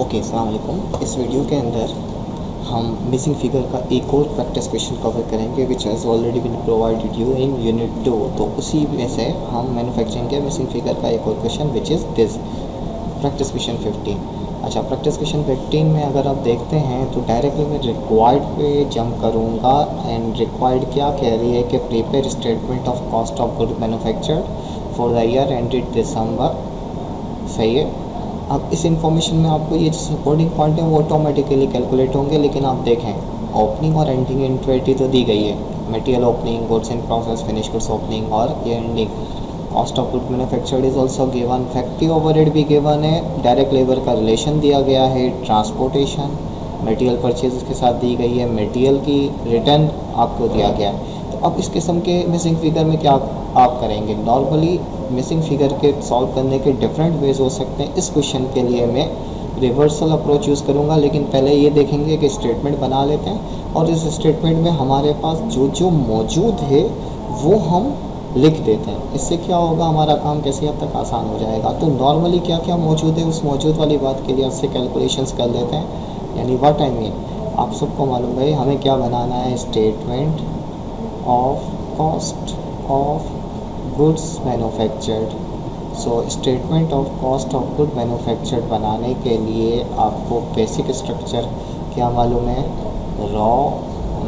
Okay, अस्सलाम वालेकुम। इस वीडियो के अंदर हम मिसिंग फिगर का एक और प्रैक्टिस क्वेश्चन कवर करेंगे which has already been provided you in unit 2। तो उसी में से हम मैन्युफैक्चरिंग के मिसिंग फिगर का एक और question which is this practice question 15। अच्छा, प्रैक्टिस क्वेश्चन 15 में अगर आप देखते हैं तो डायरेक्टली मैं रिक्वायर्ड पे जंप करूँगा। एंड रिक्वायर्ड क्या कह रही है कि prepare statement of cost of good manufactured for the year ended December. सही है। अब इस इंफॉर्मेशन में आपको ये जो सपोर्टिंग पॉइंट है वो ऑटोमेटिकली कैलकुलेट होंगे, लेकिन आप देखें ओपनिंग और एंडिंग इन्वेंटरी तो दी गई है। Material opening, goods in process, finish goods opening और ये ending. Cost of good manufactured is also given. Factory overhead भी गिवन है। डायरेक्ट लेबर का रिलेशन दिया गया है। ट्रांसपोर्टेशन, मटेरियल परचेज के साथ दी गई है। मटेरियल की रिटर्न आपको दिया गया है। तो अब इस किस्म के मिसिंग फिगर में क्या आप करेंगे? नॉर्मली मिसिंग फिगर के सॉल्व करने के डिफरेंट वेज हो सकते हैं। इस क्वेश्चन के लिए मैं रिवर्सल अप्रोच यूज़ करूँगा, लेकिन पहले ये देखेंगे कि स्टेटमेंट बना लेते हैं और इस स्टेटमेंट में हमारे पास जो जो मौजूद है वो हम लिख देते हैं। इससे क्या होगा, हमारा काम कैसे हद तक आसान हो जाएगा। तो नॉर्मली क्या क्या मौजूद है उस मौजूद वाली बात के लिए उससे कैलकुलेशंस कर लेते हैं। यानी व्हाट आई मीन, आप सबको मालूम है हमें क्या बनाना है, statement of cost of goods manufactured. So statement of cost of good manufactured बनाने के लिए आपको बेसिक स्ट्रक्चर क्या मालूम है? रॉ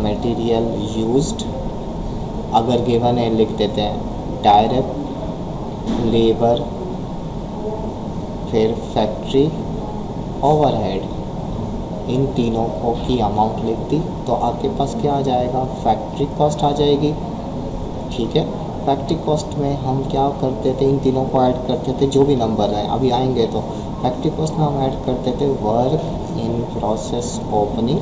मटेरियल यूज्ड, अगर गिवन है लिख देते हैं डायरेक्ट लेबर, फिर फैक्ट्री ओवरहेड, इन तीनों को की अमाउंट लिख दी तो आपके पास क्या आ जाएगा? फैक्ट्री कॉस्ट आ जाएगी। ठीक है। फैक्ट्री कॉस्ट में हम क्या करते थे, इन तीनों को ऐड करते थे, जो भी नंबर हैं अभी आएंगे। तो फैक्ट्री कॉस्ट में हम ऐड करते थे वर्क इन प्रोसेस ओपनिंग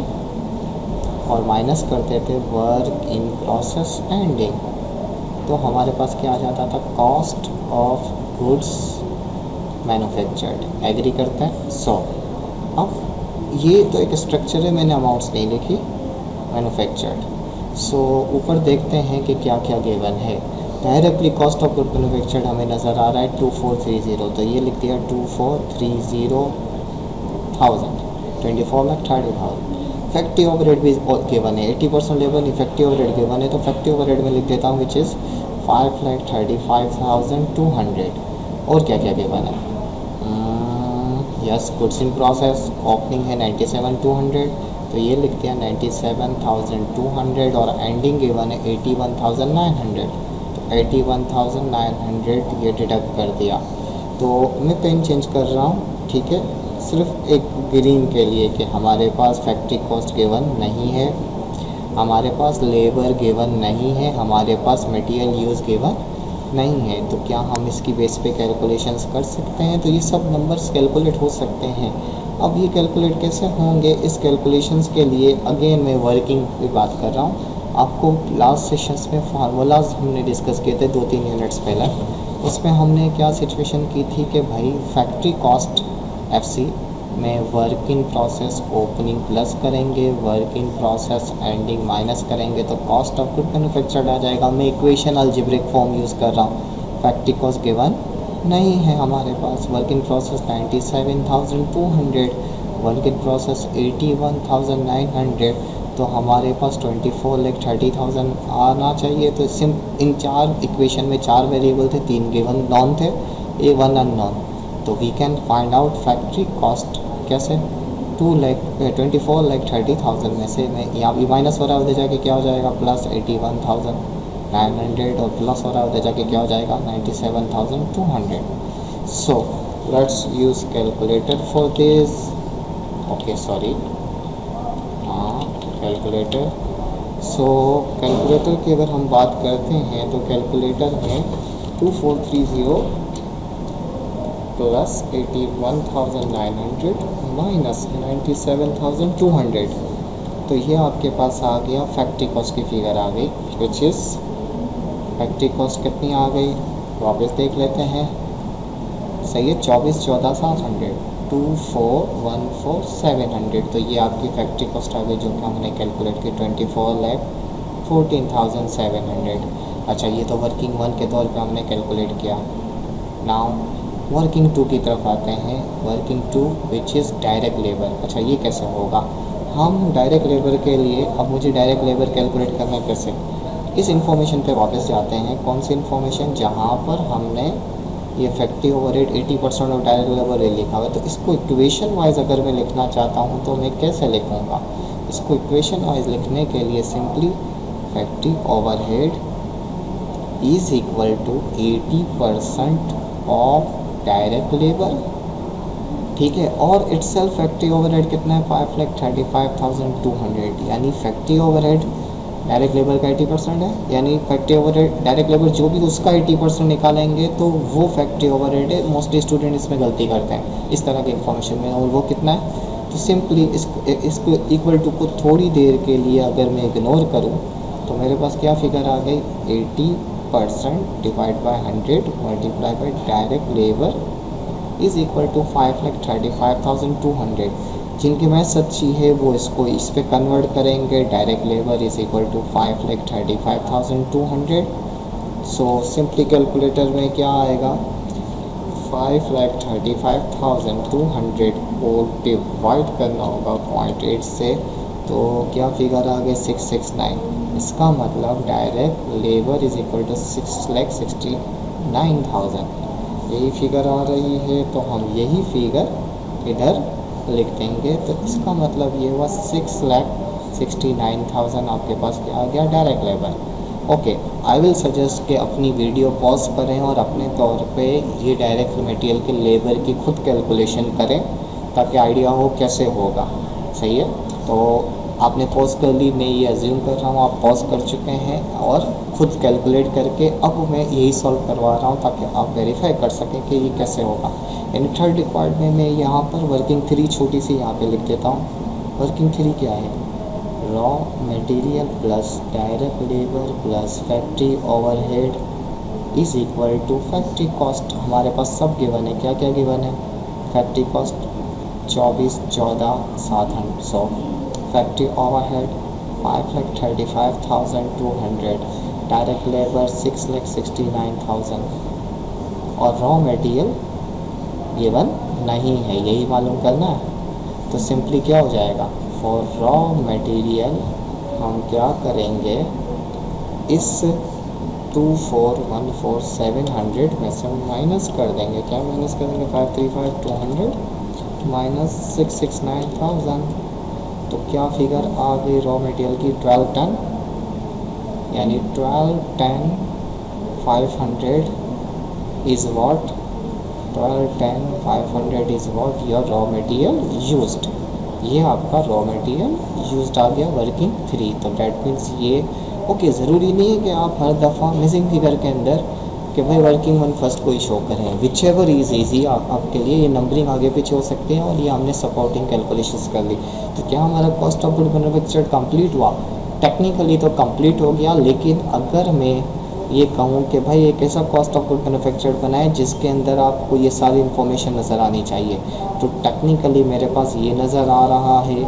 और माइनस करते थे वर्क इन प्रोसेस एंडिंग। तो हमारे पास क्या आ जाता था? Cost of goods manufactured. Agree करते हैं? अब ये तो एक स्ट्रक्चर है, मैंने अमाउंट्स नहीं लिखी, मैन्युफैक्चर्ड। ऊपर देखते हैं कि क्या क्या गिवन है। Directly cost of good manufactured हमें नज़र आ रहा है 2430, तो ये लिख दिया 2430,000, 24,30,000। फैक्ट्री ओवरहेड भी गिवन है, 80% लेबर इफेक्टिव ओवरहेड गिवन है, तो फैक्ट्री ओवरहेड में लिख देता हूँ विच इज़ 5,35,200। और क्या क्या गिवन है? Yes, goods in process opening है 97,200, तो ये लिख दिया 97,200 और एंडिंग गिवन है 81,900, तो 81,900 ये डिडक्ट कर दिया। तो मैं पेन चेंज कर रहा हूँ, ठीक है, सिर्फ एक ग्रीन के लिए कि हमारे पास फैक्ट्री कॉस्ट गिवन नहीं है, हमारे पास लेबर गिवन नहीं है, हमारे पास मटेरियल यूज़ गिवन नहीं है। तो क्या हम इसकी बेस पे कैलकुलेशंस कर सकते हैं? तो ये सब नंबर्स कैलकुलेट हो सकते हैं। अब ये कैलकुलेट कैसे होंगे? इस कैलकुलेशंस के लिए अगेन मैं वर्किंग की बात कर रहा हूँ। आपको लास्ट सेशंस में फार्मूलाज हमने डिस्कस किए थे 2-3 यूनिट्स पहले। उसमें हमने क्या सिचुएशन की थी कि भाई फैक्ट्री कॉस्ट FC में work in process opening plus करेंगे, work in process ending minus करेंगे, तो कॉस्ट ऑफ गुड मैन्युफैक्चर्ड आ जाएगा। मैं इक्वेशन अलजेब्रिक फॉर्म यूज़ कर रहा हूँ। फैक्ट्री कॉस्ट गिवन नहीं है हमारे पास। Work in process 97,200, work in process 81,900, तो हमारे पास 24,30,000 आना चाहिए। तो इन चार इक्वेशन में 4 वेरिएबल थे, 3 गिवन नॉन थे, 1 अननोन। तो we can find out factory cost कैसे? 24,30,000 में से मैं यहाँ भी माइनस हो रहा है, उधर जाके क्या हो जाएगा? प्लस 81,900 और प्लस हो रहा है, उधर जाके क्या हो जाएगा? 97,200। सो let's use calculator for this. Okay, sorry, calculator. Calculator की अगर हम बात करते हैं तो कैलकुलेटर में 2430 प्लस 81,900 माइनस 97,200, तो ये आपके पास आ गया फैक्ट्री कॉस्ट की फिगर आ गई, विच इज़ फैक्ट्री कॉस्ट कितनी आ गई? वापस देख लेते हैं। सही है, 24,14,700, 24,14,700। तो ये आपकी फैक्ट्री कॉस्ट आ गई जो कि हमने कैलकुलेट की 24,14,700। अच्छा, ये तो वर्किंग वन के तौर पे हमने कैलकुलेट किया। नाउ वर्किंग टू की तरफ आते हैं। Working two which is direct labour. अच्छा ये कैसे होगा? हम डायरेक्ट लेबर के लिए, अब मुझे डायरेक्ट लेबर कैलकुलेट करना है कैसे? इस इंफॉर्मेशन पे वापस जाते हैं। कौन सी इंफॉर्मेशन? जहाँ पर हमने ये factory overhead 80% of direct labour लिखा हुआ है। तो इसको इक्वेशन वाइज अगर मैं लिखना चाहता हूँ तो मैं कैसे लिखूँगा? इसको इक्वेशन वाइज लिखने के लिए simply factory overhead is equal to 80% of direct labour, ठीक है। और इटसेल्फ फैक्ट्री ओवरहेड कितना है? 5,35,200, यानी फैक्ट्री ओवरहेड डायरेक्ट लेबर का 80% है, यानी फैक्ट्री ओवरहेड डायरेक्ट लेबर जो भी उसका 80% निकालेंगे तो वो फैक्ट्री ओवरहेड है। मोस्टली स्टूडेंट इसमें गलती करते हैं इस तरह की इन्फॉर्मेशन में। और वो कितना है? तो सिंपली इसको इक्वल टू को थोड़ी देर के लिए अगर मैं इग्नोर करूँ तो मेरे पास क्या फिगर आ गई? 80% divide by 100 multiply by direct labour is equal to 5,35,200। जिनकी मैथ अच्छी है वो इसको इस पे कन्वर्ट करेंगे। Direct labour is equal to 5,35,200। So simply calculator में क्या आएगा? 5,35,200 को डिवाइड करना होगा 0.8 से, तो क्या फिगर आ गए? 669। इसका मतलब direct labour is equal to 6,69,000, यही फिगर आ रही है। तो हम यही फिगर इधर लिख देंगे। तो इसका मतलब ये हुआ 6,69,000 आपके पास क्या आ गया? Direct labour. Okay, I will suggest कि अपनी वीडियो पॉज करें और अपने तौर पे ये डायरेक्ट मटेरियल के लेबर की खुद कैलकुलेशन करें ताकि आइडिया हो कैसे होगा। सही है? तो आपने पॉज कर ली, मैं ये अज्यूम कर रहा हूँ आप पॉज कर चुके हैं और खुद कैलकुलेट करके अब मैं यही सॉल्व करवा रहा हूँ ताकि आप वेरीफाई कर सकें कि ये कैसे होगा। यानी थर्ड रिक्वायर्ड में मैं यहाँ पर वर्किंग 3 छोटी सी यहाँ पे लिख देता हूँ। वर्किंग 3 क्या है? Raw material plus direct labour plus factory overhead is equal to factory cost. हमारे पास सब गिवन है। क्या क्या गिवन है? Factory cost 24,14,700, factory overhead 5,35,200, direct labour 6,69,000 और रॉ मटेरियल गिवन नहीं है, यही मालूम करना है। तो सिंपली क्या हो जाएगा? फॉर रॉ मटेरियल हम क्या करेंगे? इस 24,14,700 में से माइनस कर देंगे। क्या माइनस करेंगे? 535,200 माइनस 669,000। तो क्या फिगर आ गई रॉ मटेरियल की? 12 टन, यानी 12 ton 500 is what? 12 ton 500 is what your raw material used. ये आपका रॉ मटेरियल यूज्ड आ गया वर्किंग 3। तो डैट मीन्स ये ओके। ज़रूरी नहीं है कि आप हर दफ़ा मिसिंग फिगर के अंदर कि भाई वर्किंग वन फर्स्ट को ही शो करें। विच एवर इज़ ईजी आपके लिए ये नंबरिंग आगे पीछे हो सकती है। और ये हमने सपोर्टिंग कैलकुलेशंस कर ली। तो क्या हमारा cost of good manufactured complete हुआ? टेक्निकली तो कंप्लीट हो गया, लेकिन अगर मैं ये कहूँ कि भाई एक ऐसा कॉस्ट ऑफ गुड मैन्युफैक्चर्ड बनाए जिसके अंदर आपको ये सारी इन्फॉर्मेशन नज़र आनी चाहिए, तो टेक्निकली मेरे पास ये नज़र आ रहा है,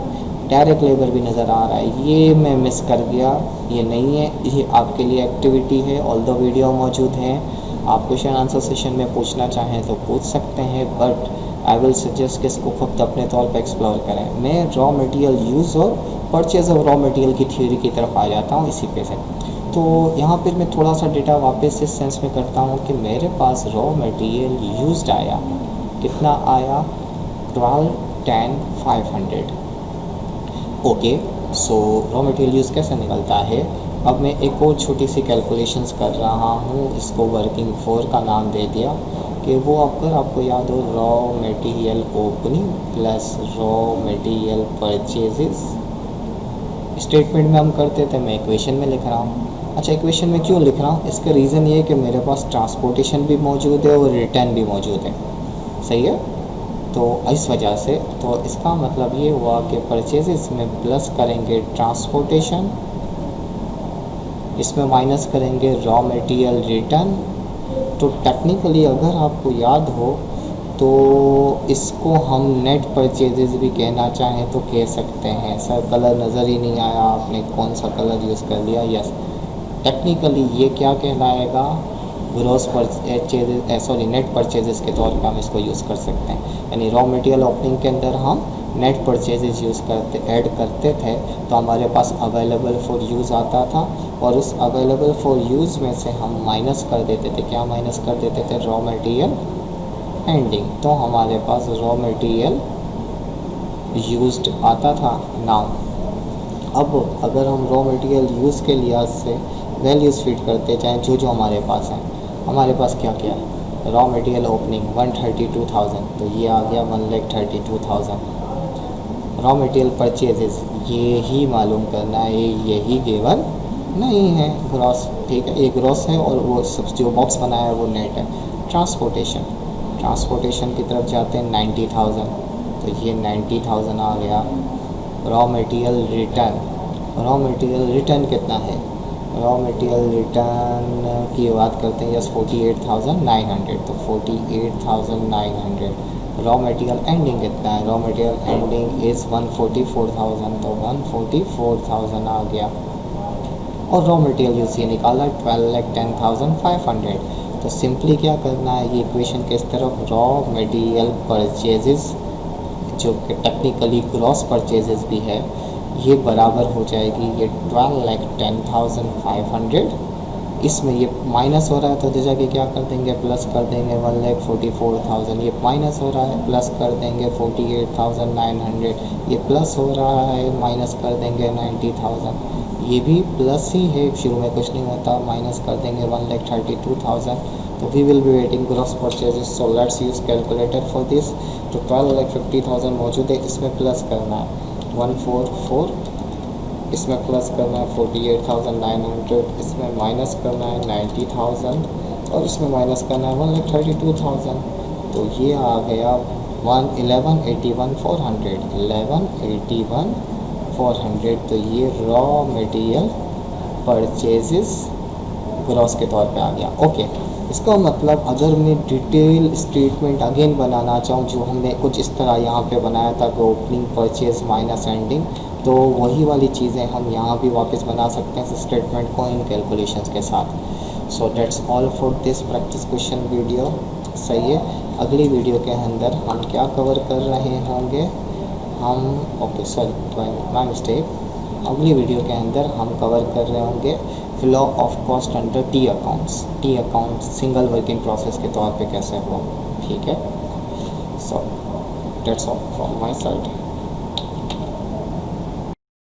डायरेक्ट लेबर भी नज़र आ रहा है। ये मैं मिस कर गया, ये नहीं है। ये आपके लिए एक्टिविटी है। ऑल्दो वीडियो मौजूद है, आप क्वेश्चन आंसर सेशन में पूछना चाहें तो पूछ सकते हैं, बट आई विल सजेस्ट कि इसको खुद अपने तौर पर एक्सप्लोर करें। मैं रॉ मटेरियल यूज़ और परचेज ऑफ रॉ मटेरियल की थ्योरी की तरफ आ जाता हूँ इसी पे से। तो यहाँ पर मैं थोड़ा सा डेटा वापस इस सेंस में करता हूँ कि मेरे पास रॉ मटेरियल यूज्ड आया, कितना आया? 12 10 500। ओके, सो रॉ मटेरियल यूज़ कैसे निकलता है? अब मैं एक और छोटी सी कैलकुलेशंस कर रहा हूँ, इसको वर्किंग 4 का नाम दे दिया कि वो अगर आपको याद हो, raw material opening plus raw material purchases statement में हम करते थे। मैं इक्वेशन में लिख रहा हूँ। अच्छा, इक्वेशन में क्यों लिख रहा हूँ? इसका रीज़न ये है कि मेरे पास ट्रांसपोर्टेशन भी मौजूद है और रिटर्न भी मौजूद है। सही है? तो इस वजह से तो इसका मतलब ये हुआ कि परचेजेस में प्लस करेंगे ट्रांसपोर्टेशन, इसमें माइनस करेंगे रॉ मटेरियल रिटर्न। तो टेक्निकली अगर आपको याद हो तो इसको हम नेट परचेजेस भी कहना चाहें तो कह सकते हैं। सर कलर नज़र ही नहीं आया, आपने कौन सा कलर यूज़ कर लिया? यस, टेक्निकली ये क्या कहलाएगा? ग्रॉस परचेज नेट परचेजेस के तौर पे हम इसको यूज़ कर सकते हैं। यानी रॉ मटेरियल ओपनिंग के अंदर हम नेट परचेजेस यूज़ करते ऐड करते थे तो हमारे पास अवेलेबल फॉर यूज़ आता था, और उस अवेलेबल फॉर यूज़ में से हम माइनस कर देते थे। क्या माइनस कर देते थे? Raw material ending. तो हमारे पास रॉ मटेरियल यूज्ड आता था। नाउ अब अगर हम रॉ मटेरियल यूज़ के लिहाज से वैल्यूज़ फीड करते जाएँ जो हमारे पास हैं, हमारे पास क्या क्या है? रॉ मटेरियल ओपनिंग 132,000, तो ये आ गया 1,32,000। रॉ मटेरियल परचेजेस ये ही मालूम करना है, यही गिवन नहीं है ग्रॉस, ठीक है, ये ग्रॉस है और वो सब जो बॉक्स बनाया है वो नेट है। ट्रांसपोर्टेशन की तरफ जाते हैं 90,000, तो ये 90,000 आ गया। रॉ मटेरियल रिटर्न कितना है? रॉ मटेरियल रिटर्न की बात करते हैं, यस 48,900, तो 48,900। रॉ मटेरियल एंडिंग कितना है? रॉ मटेरियल एंडिंग इज़ 144,000, तो 144,000 आ गया। और रॉ मटेरियल यूज़ ये निकाला 12,10,500। तो सिंपली क्या करना है, ये इक्वेशन किस तरफ? रॉ मटेरियल परचेजेस जो कि टेक्निकली ग्रॉस परचेजेस भी है, ये बराबर हो जाएगी ये 12,10,500। इसमें ये माइनस हो रहा है तो जैसा कि क्या कर देंगे, प्लस कर देंगे 1,44,000। ये माइनस हो रहा है, प्लस कर देंगे 48,900। ये प्लस हो रहा है, माइनस कर देंगे 90,000। ये भी प्लस ही है, शुरू में कुछ नहीं होता, माइनस कर देंगे 1,32,000। तो we will be waiting gross purchases, so let's use calculator for this. तो 12,50,000 मौजूद है, इसमें प्लस करना है 144, इसमें प्लस करना है 48,900, इसमें माइनस करना है 90,000 और इसमें माइनस करना है 1,32,000। तो ये आ गया 1181,400, 1181,400। तो ये रॉ मटेरियल परचेजेस ग्रॉस के तौर पे आ गया। ओके, इसका मतलब अगर मैं डिटेल स्टेटमेंट अगेन बनाना चाहूँ जो हमने कुछ इस तरह यहाँ पे बनाया था कि ओपनिंग परचेज माइनस एंडिंग, तो वही वाली चीज़ें हम यहाँ भी वापस बना सकते हैं स्टेटमेंट को इन कैलकुलेशंस के साथ। So that's all for this practice question video. सही है, अगली वीडियो के अंदर हम क्या कवर कर रहे होंगे, हम माय मिस्टेक, अगली वीडियो के अंदर हम कवर कर रहे होंगे flow of cost under T accounts single working process के तौर पे कैसे हो। ठीक है, so that's all from my side.